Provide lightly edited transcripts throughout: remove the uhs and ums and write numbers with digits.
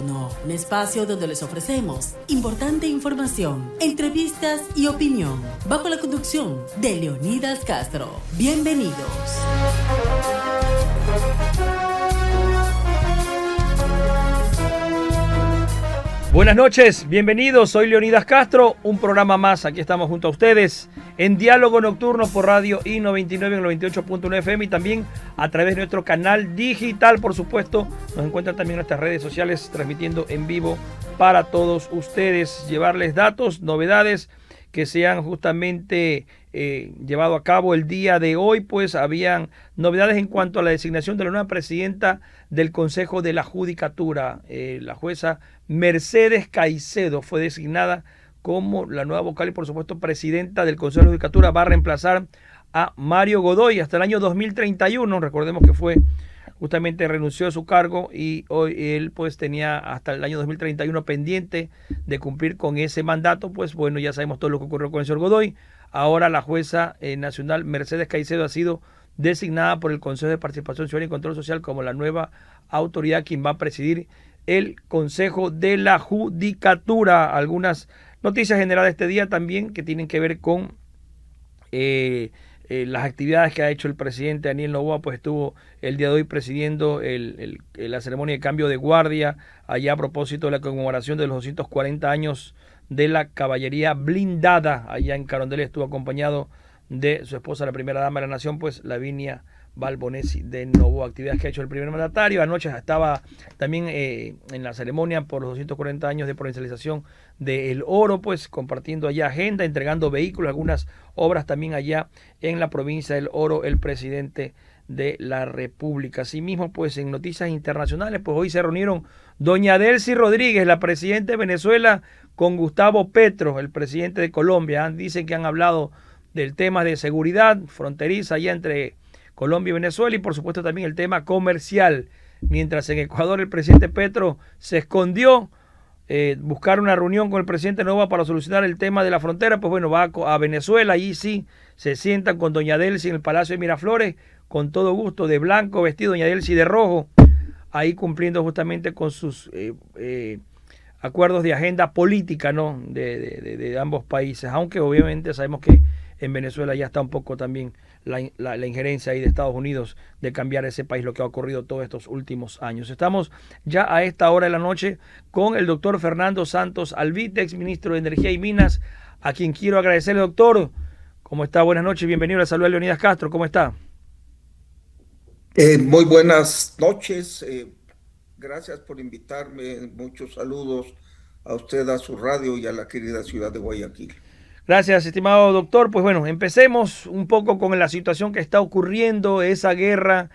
Nocturno, un espacio donde les ofrecemos importante información, entrevistas y opinión, bajo la conducción de Leonidas Castro. Bienvenidos. Buenas noches, bienvenidos, soy Leonidas Castro, un programa más, aquí estamos junto a ustedes en Diálogo Nocturno por Radio I-99 en el 98.1 FM y también a través de nuestro canal digital, por supuesto, nos encuentran también en nuestras redes sociales transmitiendo en vivo para todos ustedes, llevarles datos, novedades que se han justamente llevado a cabo el día de hoy, pues habían novedades en cuanto a la designación de la nueva presidenta del Consejo de la Judicatura. La jueza Mercedes Caicedo fue designada como la nueva vocal y por supuesto presidenta del Consejo de la Judicatura. Va a reemplazar a Mario Godoy hasta el año 2031. Recordemos que fue justamente renunció a su cargo y hoy él pues tenía hasta el año 2031 pendiente de cumplir con ese mandato. Pues bueno, ya sabemos todo lo que ocurrió con el señor Godoy. Ahora la jueza nacional Mercedes Caicedo ha sido designada por el Consejo de Participación Ciudadana y Control Social como la nueva autoridad quien va a presidir el Consejo de la Judicatura. Algunas noticias generadas este día también que tienen que ver con las actividades que ha hecho el presidente Daniel Noboa, pues estuvo el día de hoy presidiendo la ceremonia de cambio de guardia allá a propósito de la conmemoración de los 240 años de la caballería blindada allá en Carondelet. Estuvo acompañado de su esposa, la primera dama de la nación, pues Lavinia Balbonesi de Noboa. Actividades que ha hecho el primer mandatario. Anoche estaba también en la ceremonia por los 240 años de provincialización del oro, pues compartiendo allá agenda, entregando vehículos, algunas obras también allá en la provincia del Oro, el presidente de la República. Asimismo, pues en noticias internacionales, pues hoy se reunieron doña Delcy Rodríguez, la presidenta de Venezuela, con Gustavo Petro, el presidente de Colombia. Dicen que han hablado del tema de seguridad fronteriza allá entre Colombia y Venezuela y por supuesto también el tema comercial. Mientras en Ecuador el presidente Petro se escondió, buscar una reunión con el presidente Noboa para solucionar el tema de la frontera, pues bueno, va a Venezuela, allí sí se sientan con doña Delcy en el Palacio de Miraflores, con todo gusto, de blanco vestido, doña Delcy de rojo, ahí cumpliendo justamente con sus acuerdos de agenda política, ¿no? de ambos países, aunque obviamente sabemos que en Venezuela ya está un poco también la injerencia ahí de Estados Unidos de cambiar ese país, lo que ha ocurrido todos estos últimos años. Estamos ya a esta hora de la noche con el doctor Fernando Santos Alvite, ex ministro de Energía y Minas, a quien quiero agradecerle, doctor. ¿Cómo está? Buenas noches, bienvenido a la salud de Leonidas Castro. ¿Cómo está? Muy buenas noches. Gracias por invitarme. Muchos saludos a usted, a su radio y a la querida ciudad de Guayaquil. Gracias, estimado doctor. Pues bueno, empecemos un poco con la situación que está ocurriendo. Esa guerra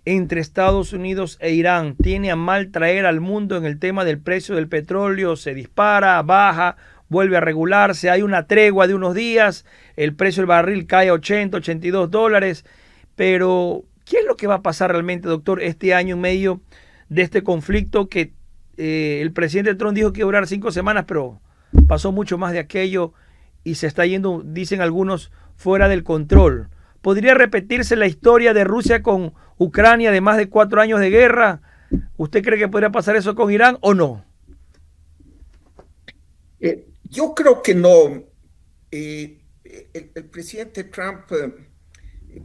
entre Estados Unidos e Irán tiene a mal traer al mundo en el tema del precio del petróleo. Se dispara, baja, vuelve a regularse. Hay una tregua de unos días. El precio del barril cae a 80, 82 dólares. Pero, ¿qué es lo que va a pasar realmente, doctor, este año en medio de este conflicto que el presidente Trump dijo que iba a durar 5 semanas, pero pasó mucho más de aquello y se está yendo, dicen algunos, fuera del control? ¿Podría repetirse la historia de Rusia con Ucrania de más de 4 años de guerra? ¿Usted cree que podría pasar eso con Irán o no? Yo creo que no. El presidente Trump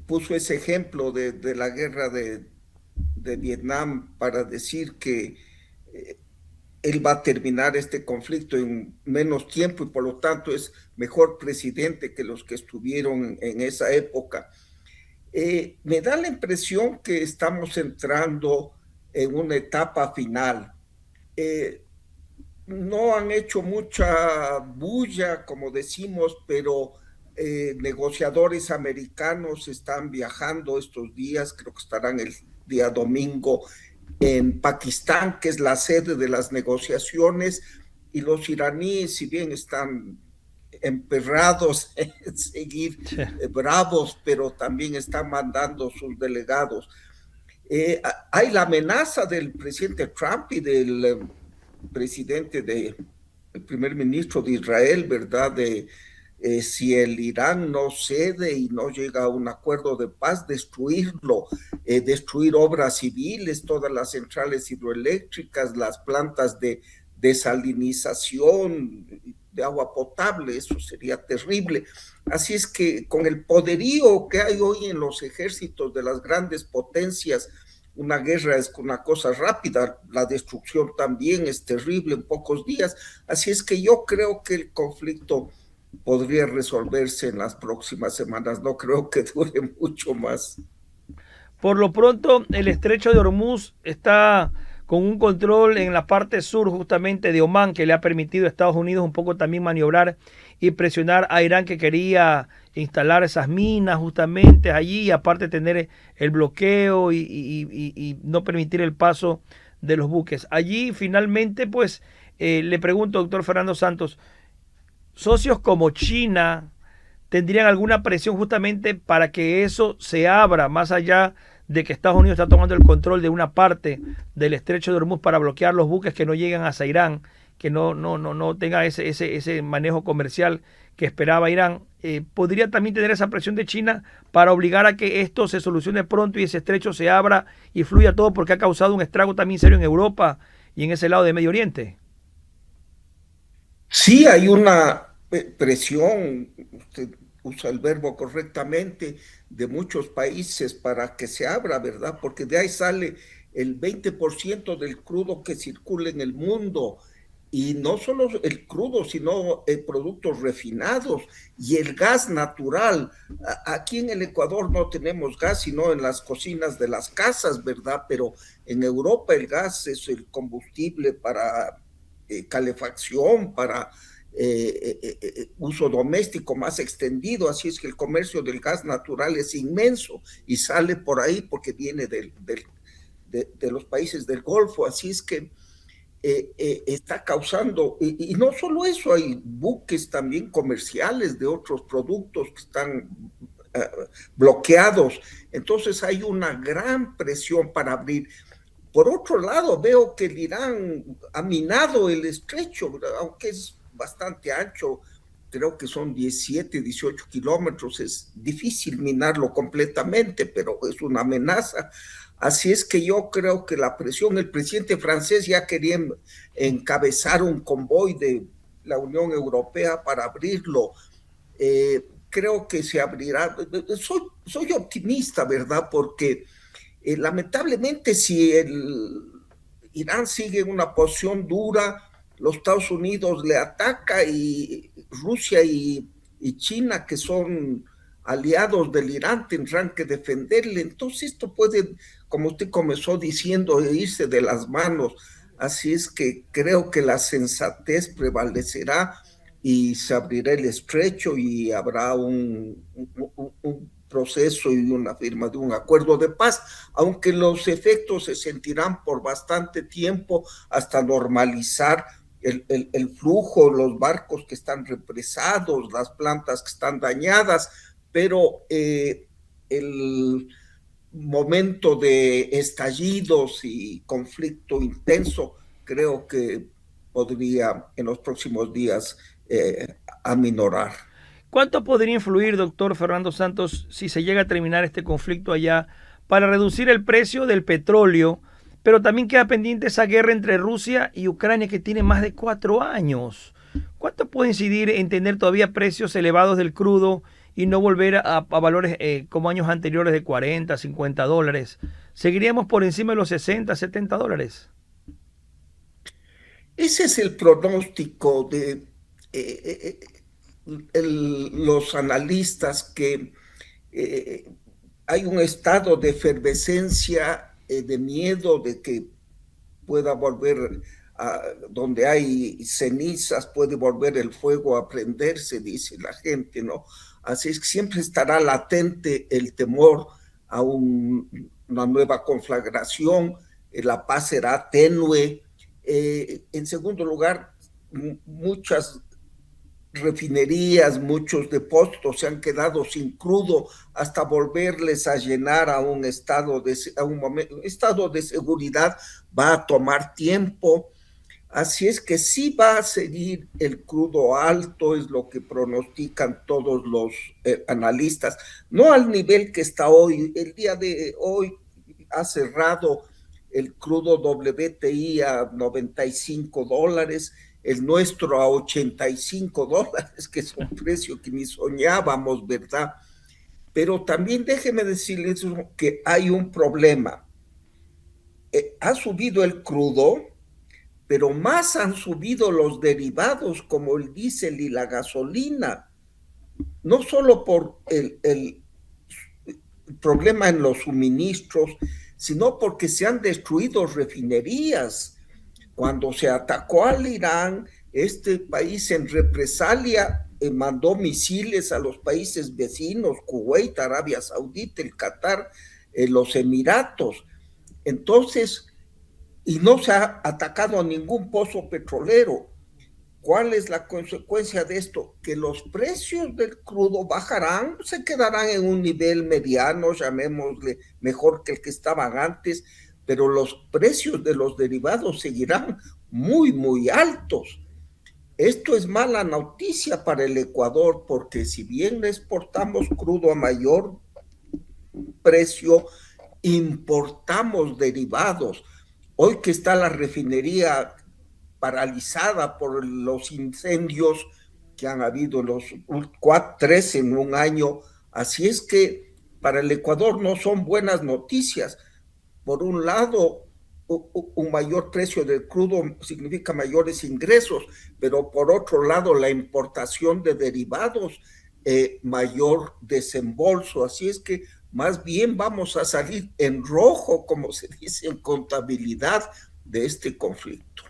puso ese ejemplo de la guerra de Vietnam para decir que él va a terminar este conflicto en menos tiempo y por lo tanto es mejor presidente que los que estuvieron en esa época. Me da la impresión que estamos entrando en una etapa final. No han hecho mucha bulla, como decimos, pero negociadores americanos están viajando estos días, creo que estarán el día domingo en Pakistán, que es la sede de las negociaciones, y los iraníes, si bien están emperrados en seguir bravos, pero también están mandando sus delegados. Hay la amenaza del presidente Trump y del el primer ministro de Israel, ¿verdad?, de si el Irán no cede y no llega a un acuerdo de paz, destruirlo, destruir obras civiles, todas las centrales hidroeléctricas, las plantas de desalinización de agua potable, eso sería terrible. Así es que con el poderío que hay hoy en los ejércitos de las grandes potencias, una guerra es una cosa rápida, la destrucción también es terrible en pocos días. Así es que yo creo que el conflicto podría resolverse en las próximas semanas, no creo que dure mucho más. Por lo pronto, el estrecho de Hormuz está con un control en la parte sur justamente de Omán que le ha permitido a Estados Unidos un poco también maniobrar y presionar a Irán, que quería instalar esas minas justamente allí, y aparte tener el bloqueo y no permitir el paso de los buques. Allí finalmente, pues, le pregunto, doctor Fernando Santos, socios como China tendrían alguna presión justamente para que eso se abra, más allá de que Estados Unidos está tomando el control de una parte del estrecho de Hormuz para bloquear los buques que no llegan hacia Irán, que no tenga ese manejo comercial que esperaba Irán. Podría también tener esa presión de China para obligar a que esto se solucione pronto y ese estrecho se abra y fluya todo, porque ha causado un estrago también serio en Europa y en ese lado de Medio Oriente. Sí, hay una presión, usted usa el verbo correctamente, de muchos países para que se abra, ¿verdad? Porque de ahí sale el 20% del crudo que circula en el mundo. Y no solo el crudo, sino productos refinados y el gas natural. Aquí en el Ecuador no tenemos gas, sino en las cocinas de las casas, ¿verdad? Pero en Europa el gas es el combustible para calefacción, para uso doméstico más extendido, así es que el comercio del gas natural es inmenso y sale por ahí porque viene de los países del Golfo, así es que está causando, y no solo eso, hay buques también comerciales de otros productos que están bloqueados, entonces hay una gran presión para abrir. Por otro lado, veo que el Irán ha minado el estrecho, aunque es bastante ancho, creo que son 17, 18 kilómetros, es difícil minarlo completamente, pero es una amenaza. Así es que yo creo que la presión, el presidente francés ya quería encabezar un convoy de la Unión Europea para abrirlo. Creo que se abrirá. Soy optimista, ¿verdad? Porque lamentablemente si el Irán sigue en una posición dura, los Estados Unidos le ataca y Rusia y China, que son aliados del Irán, tendrán que defenderle. Entonces esto puede, como usted comenzó diciendo, irse de las manos. Así es que creo que la sensatez prevalecerá y se abrirá el estrecho y habrá un proceso y una firma de un acuerdo de paz, aunque los efectos se sentirán por bastante tiempo hasta normalizar el flujo, los barcos que están represados, las plantas que están dañadas, pero el momento de estallidos y conflicto intenso creo que podría en los próximos días aminorar. ¿Cuánto podría influir, doctor Fernando Santos, si se llega a terminar este conflicto allá, para reducir el precio del petróleo? Pero también queda pendiente esa guerra entre Rusia y Ucrania que tiene más de 4 años. ¿Cuánto puede incidir en tener todavía precios elevados del crudo y no volver a valores como años anteriores de 40, 50 dólares? ¿Seguiríamos por encima de los 60, 70 dólares? Ese es el pronóstico de los analistas, que eh, hay un estado de efervescencia, de miedo de que pueda volver donde hay cenizas, puede volver el fuego a prenderse, dice la gente, ¿no? Así es que siempre estará latente el temor a una nueva conflagración, la paz será tenue. En segundo lugar, muchas refinerías, muchos depósitos se han quedado sin crudo hasta volverles a llenar a un estado de seguridad, va a tomar tiempo. Así es que sí va a seguir el crudo alto, es lo que pronostican todos los analistas, no al nivel que está hoy. El día de hoy ha cerrado el crudo WTI a $95, el nuestro a $85, que es un precio que ni soñábamos, ¿verdad? Pero también déjeme decirles que hay un problema. Ha subido el crudo, pero más han subido los derivados como el diésel y la gasolina, no solo por el problema en los suministros, sino porque se han destruido refinerías. Cuando se atacó al Irán, este país en represalia mandó misiles a los países vecinos, Kuwait, Arabia Saudita, el Qatar, los Emiratos. Entonces, y no se ha atacado a ningún pozo petrolero. ¿Cuál es la consecuencia de esto? Que los precios del crudo bajarán, se quedarán en un nivel mediano, llamémosle mejor que el que estaban antes, pero los precios de los derivados seguirán muy, muy altos. Esto es mala noticia para el Ecuador, porque si bien exportamos crudo a mayor precio, importamos derivados. Hoy que está la refinería paralizada por los incendios que han habido los 3 en un año, así es que para el Ecuador no son buenas noticias. Por un lado, un mayor precio del crudo significa mayores ingresos, pero por otro lado, la importación de derivados, mayor desembolso. Así es que más bien vamos a salir en rojo, como se dice en contabilidad, de este conflicto.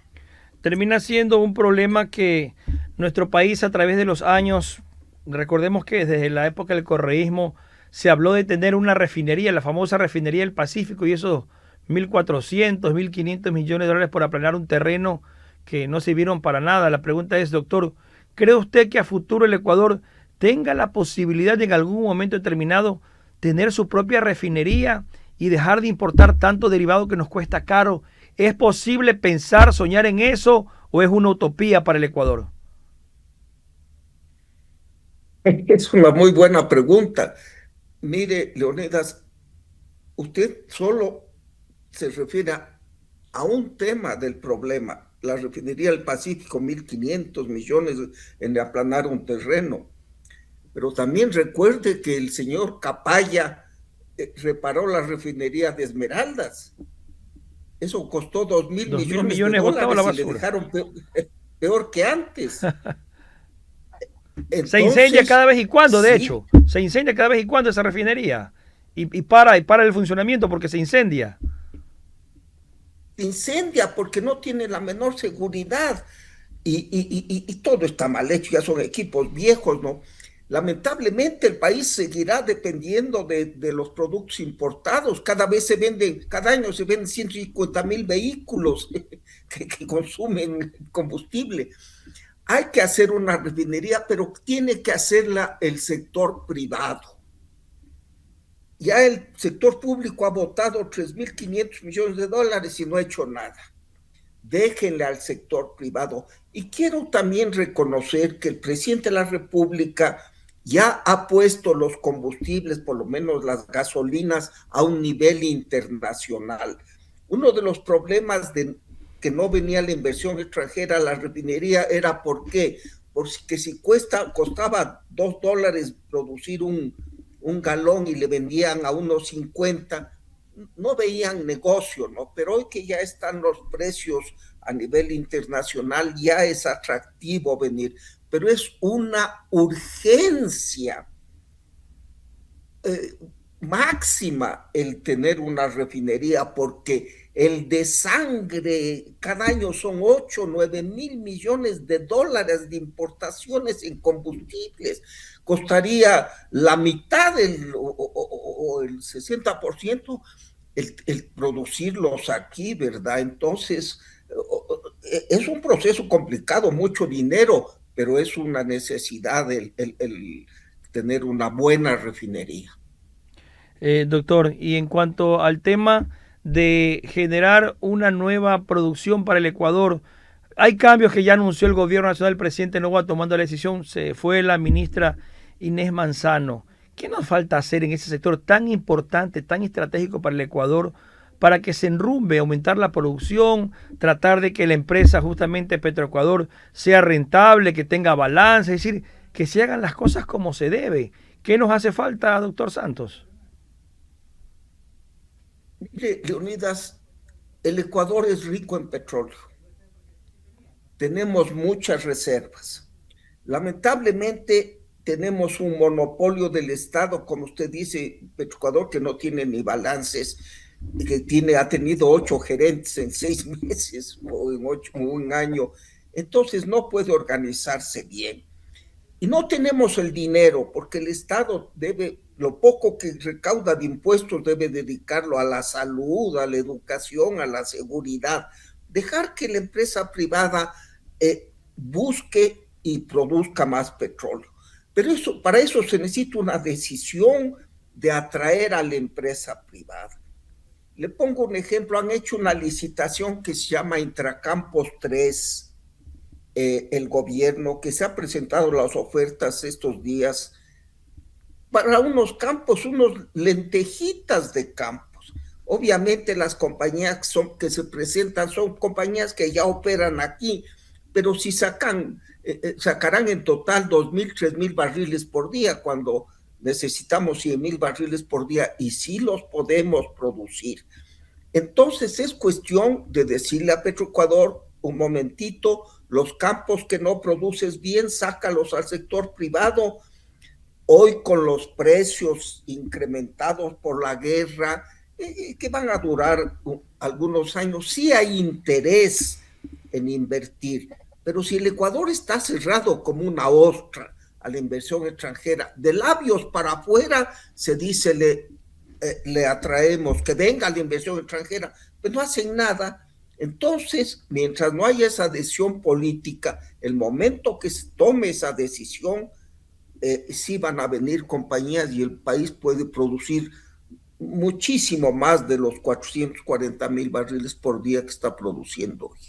Termina siendo un problema que nuestro país a través de los años, recordemos que desde la época del correísmo se habló de tener una refinería, la famosa refinería del Pacífico, y esos 1.400, 1.500 millones de dólares por aplanar un terreno que no sirvieron para nada. La pregunta es, doctor, ¿cree usted que a futuro el Ecuador tenga la posibilidad de en algún momento determinado tener su propia refinería y dejar de importar tanto derivado que nos cuesta caro? ¿Es posible pensar, soñar en eso o es una utopía para el Ecuador? Es una muy buena pregunta. Mire, Leonidas, usted solo se refiere a un tema del problema, la refinería del Pacífico, 1.500 millones en aplanar un terreno. Pero también recuerde que el señor Capaya reparó la refinería de Esmeraldas. Eso costó 2.000 2 mil millones de millones botado a la dólares y le basura. dejaron peor que antes. Se incendia cada Entonces, vez y cuando, de sí, hecho. Se incendia cada vez y cuando esa refinería. Y para el funcionamiento porque se incendia. incendia porque no tiene la menor seguridad y todo está mal hecho, ya son equipos viejos, ¿no? Lamentablemente el país seguirá dependiendo de los productos importados. Cada año se venden 150.000 vehículos que consumen combustible. Hay que hacer una refinería, pero tiene que hacerla el sector privado. Ya el sector público ha votado 3.500 millones de dólares y no ha hecho nada. Déjenle al sector privado. Y quiero también reconocer que el presidente de la República ya ha puesto los combustibles, por lo menos las gasolinas, a un nivel internacional. Uno de los problemas de que no venía la inversión extranjera a la refinería era ¿por qué? Porque si costaba $2 producir un galón y le vendían a unos 50, no veían negocio, ¿no? Pero hoy que ya están los precios a nivel internacional, ya es atractivo venir, pero es una urgencia máxima el tener una refinería, porque el de sangre cada año son 8, 9 mil millones de dólares de importaciones en combustibles. Costaría la mitad o el 60% el producirlos aquí, ¿verdad? Entonces, es un proceso complicado, mucho dinero, pero es una necesidad el tener una buena refinería. Doctor, y en cuanto al tema de generar una nueva producción para el Ecuador, Hay cambios que ya anunció el gobierno nacional, el presidente Noboa tomando la decisión, se fue la ministra Inés Manzano. ¿Qué nos falta hacer en ese sector tan importante, tan estratégico para el Ecuador, para que se enrumbe, aumentar la producción, tratar de que la empresa justamente Petroecuador sea rentable, que tenga balance, es decir, que se hagan las cosas como se debe? ¿Qué nos hace falta, doctor Santos? Mire, Leonidas, el Ecuador es rico en petróleo. Tenemos muchas reservas. Lamentablemente tenemos un monopolio del Estado, como usted dice, Petroecuador, que no tiene ni balances, que ha tenido 8 gerentes en 6 meses o en un año. Entonces no puede organizarse bien. Y no tenemos el dinero porque el Estado debe, lo poco que recauda de impuestos debe dedicarlo a la salud, a la educación, a la seguridad. Dejar que la empresa privada busque y produzca más petróleo. Pero para eso se necesita una decisión de atraer a la empresa privada. Le pongo un ejemplo, han hecho una licitación que se llama Intracampos 3, el gobierno, que se ha presentado las ofertas estos días para unos campos, unos lentejitas de campos. Obviamente las compañías que se presentan son compañías que ya operan aquí, pero si sacarán en total 2,000, 3,000 barriles por día cuando necesitamos 100,000 barriles por día y sí los podemos producir. Entonces es cuestión de decirle a Petroecuador, un momentito, los campos que no produces bien, sácalos al sector privado. Hoy con los precios incrementados por la guerra, que van a durar algunos años, sí hay interés en invertir, pero si el Ecuador está cerrado como una ostra a la inversión extranjera, de labios para afuera se dice le atraemos, que venga la inversión extranjera, pero no hacen nada. Entonces, mientras no haya esa adhesión política, el momento que se tome esa decisión, sí van a venir compañías y el país puede producir muchísimo más de los 440,000 barriles por día que está produciendo hoy.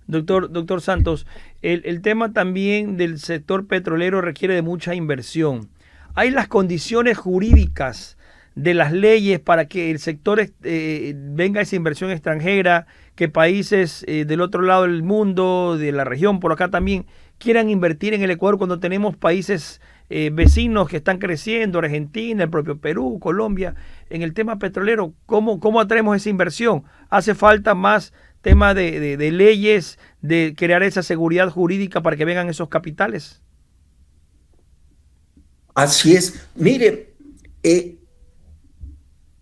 Doctor Santos, el tema también del sector petrolero requiere de mucha inversión. ¿Hay las condiciones jurídicas de las leyes para que el sector venga esa inversión extranjera, que países del otro lado del mundo, de la región, por acá también, quieran invertir en el Ecuador cuando tenemos países vecinos que están creciendo, Argentina, el propio Perú, Colombia, en el tema petrolero? ¿Cómo atraemos esa inversión? ¿Hace falta más tema de leyes, de crear esa seguridad jurídica para que vengan esos capitales? Así es. Mire,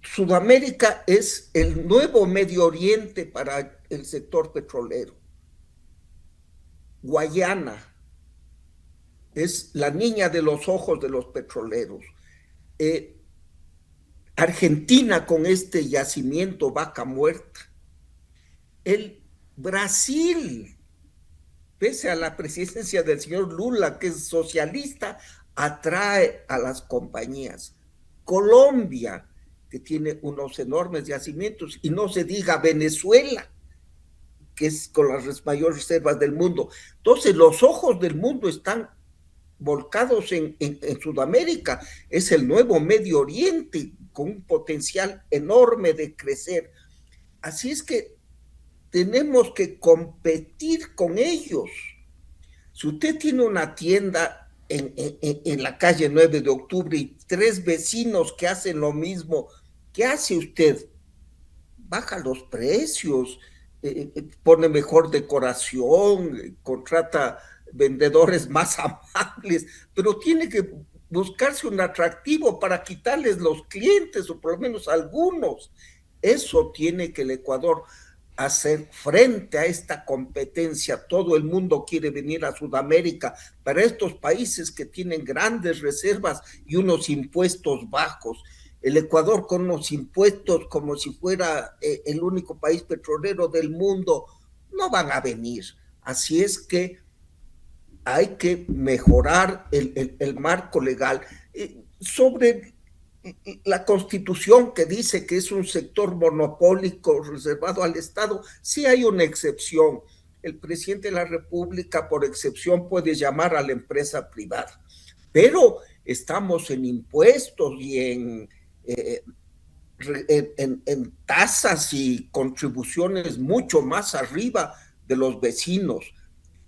Sudamérica es el nuevo Medio Oriente para el sector petrolero. Guayana es la niña de los ojos de los petroleros. Argentina con este yacimiento Vaca Muerta. El Brasil, pese a la presidencia del señor Lula, que es socialista, atrae a las compañías. Colombia, que tiene unos enormes yacimientos, y no se diga Venezuela, que es con las mayores reservas del mundo. Entonces, los ojos del mundo están volcados en Sudamérica. Es el nuevo Medio Oriente, con un potencial enorme de crecer. Así es que tenemos que competir con ellos. Si usted tiene una tienda en la calle 9 de octubre y 3 vecinos que hacen lo mismo, ¿qué hace usted? Baja los precios, pone mejor decoración, contrata vendedores más amables, pero tiene que buscarse un atractivo para quitarles los clientes, o por lo menos algunos. Eso tiene que el Ecuador hacer frente a esta competencia. Todo el mundo quiere venir a Sudamérica, para estos países que tienen grandes reservas y unos impuestos bajos. El Ecuador con unos impuestos como si fuera el único país petrolero del mundo, no van a venir. Así es que hay que mejorar el marco legal. Sobre la Constitución, que dice que es un sector monopólico reservado al Estado, sí hay una excepción. el presidente de la República, por excepción, puede llamar a la empresa privada. Pero estamos en impuestos y en tasas y contribuciones mucho más arriba de los vecinos.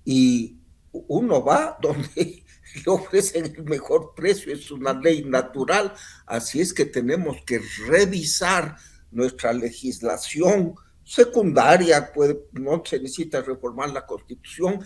Y uno va donde le ofrecen el mejor precio, es una ley natural. Así es que tenemos que revisar nuestra legislación secundaria, no se necesita reformar la Constitución.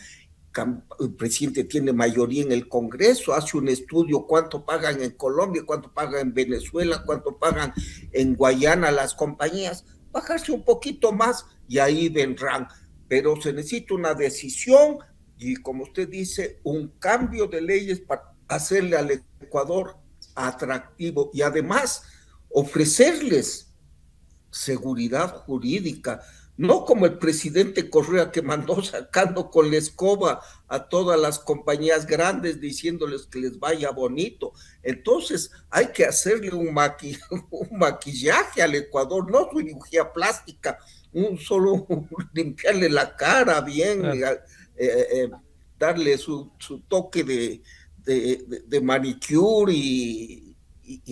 El presidente tiene mayoría en el Congreso, hace un estudio cuánto pagan en Colombia, cuánto pagan en Venezuela, cuánto pagan en Guayana las compañías, bajarse un poquito más y ahí vendrán. Pero se necesita una decisión y, como usted dice, un cambio de leyes para hacerle al Ecuador atractivo y además ofrecerles seguridad jurídica, no como el presidente Correa, que mandó sacando con la escoba a todas las compañías grandes diciéndoles que les vaya bonito. Entonces hay que hacerle un maquillaje al Ecuador, no cirugía plástica, solo limpiarle la cara bien, darle su toque de manicure y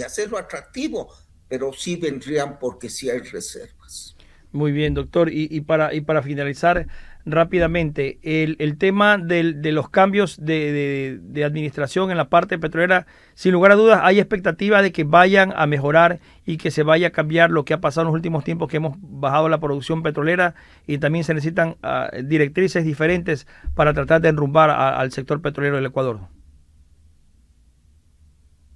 hacerlo atractivo, pero sí vendrían porque sí hay reservas. Muy bien, doctor. Y para finalizar rápidamente, el tema de los cambios de administración en la parte petrolera, sin lugar a dudas, hay expectativa de que vayan a mejorar y que se vaya a cambiar lo que ha pasado en los últimos tiempos, que hemos bajado la producción petrolera y también se necesitan directrices diferentes para tratar de enrumbar al sector petrolero del Ecuador.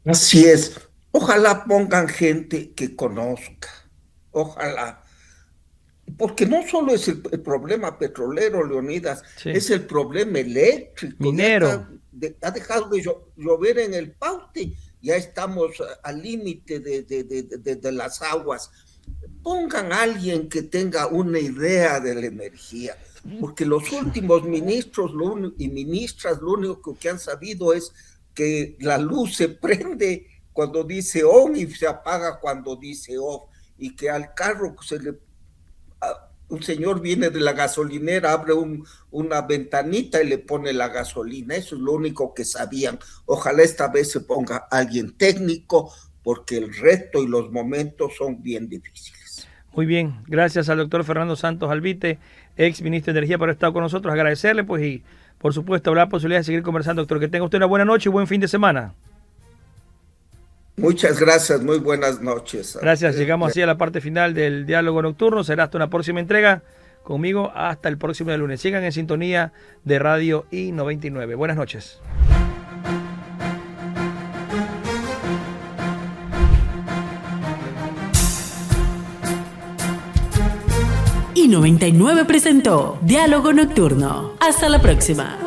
Así es. Ojalá pongan gente que conozca. Ojalá. Porque no solo es el problema petrolero, Leonidas, sí, es el problema eléctrico. Minero. Ha dejado de llover en el Paute, ya estamos al límite de las aguas. Pongan a alguien que tenga una idea de la energía, porque los últimos ministros y ministras lo único que han sabido es que la luz se prende cuando dice on y se apaga cuando dice off, y que al carro un señor viene de la gasolinera, abre una ventanita y le pone la gasolina. Eso es lo único que sabían. Ojalá esta vez se ponga alguien técnico, porque el reto y los momentos son bien difíciles. Muy bien, gracias al doctor Fernando Santos Alvite, ex ministro de Energía, por haber estado con nosotros. Agradecerle, pues, y por supuesto habrá posibilidad de seguir conversando, doctor. Que tenga usted una buena noche y buen fin de semana. Muchas gracias, muy buenas noches. Gracias, llegamos así a la parte final del Diálogo Nocturno. Será hasta una próxima entrega. Conmigo hasta el próximo lunes. Sigan en sintonía de Radio I99. Buenas noches. I99 presentó Diálogo Nocturno. Hasta la próxima.